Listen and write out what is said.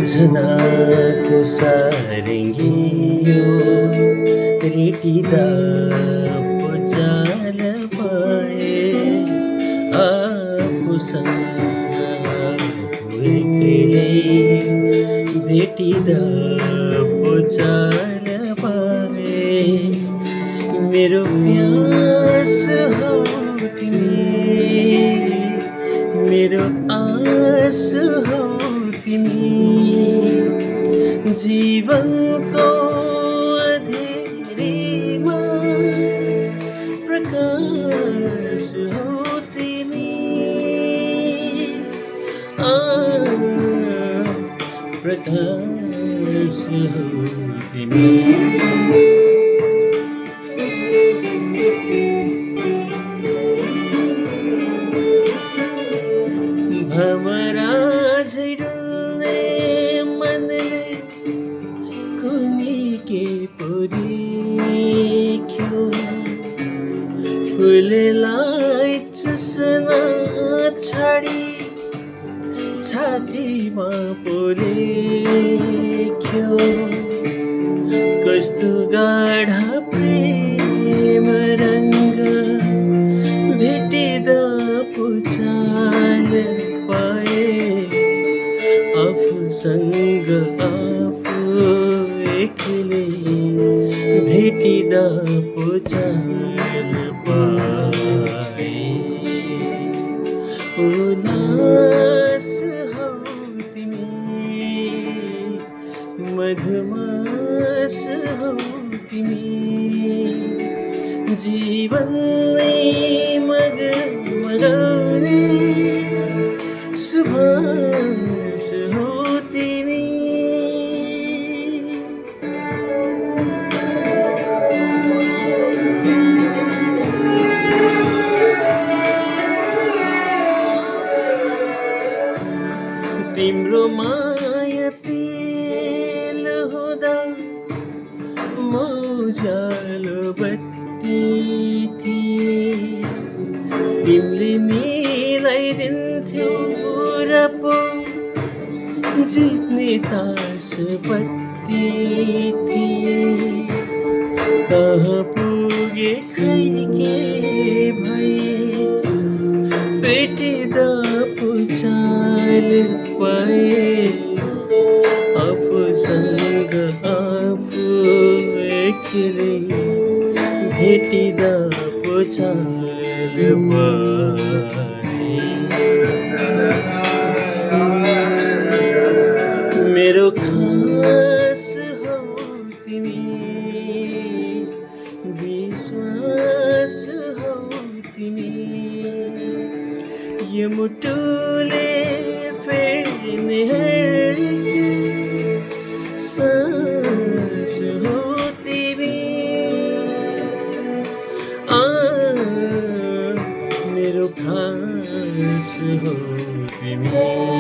सम्झनाको सारङ्गी यो रेटिँदा पचाल पाए आफूसँग एक्लै भेटिँदा पचाल पाए मेरो प्यास हौ तिमी मेरो आस हौ तिमी जीवनको अँधेरीमा प्रकाश हौ तिमी प्रकाश हौ तिमी भमरा झै डुल्ने मनले कुनी के पो देख्यो फुललाई चुस्न छाडी छातीमा पो लेख्यो कस्तो गाढा प्रेम रङ्ग भेटिँदा पो चाल पाए आफूसँग आफू एक्लै भेटिँदा पो चाल पाए उल्लास हौ तिमी मधुमास हौ तिमी जीवन नै मगाउने सुभाष हौ तिमी तिम्रो माया तेल हुँदा म उज्यालो बत्ती थिए तिमीले मिलाइदिन्थ्यौ र पो जित्ने तास बत्ती थिए कहाँ पुगे खै के भए भेटिँदा पो चाल पाए आफूसँग आफू एक्लै भेटिँदा पो चाल पाए मेरो खास हौ तिमी विश्वास हौ तिमी यो मुटुले फेर्ने हरेक सास हौ तिमी मेरो खास हौ तिमी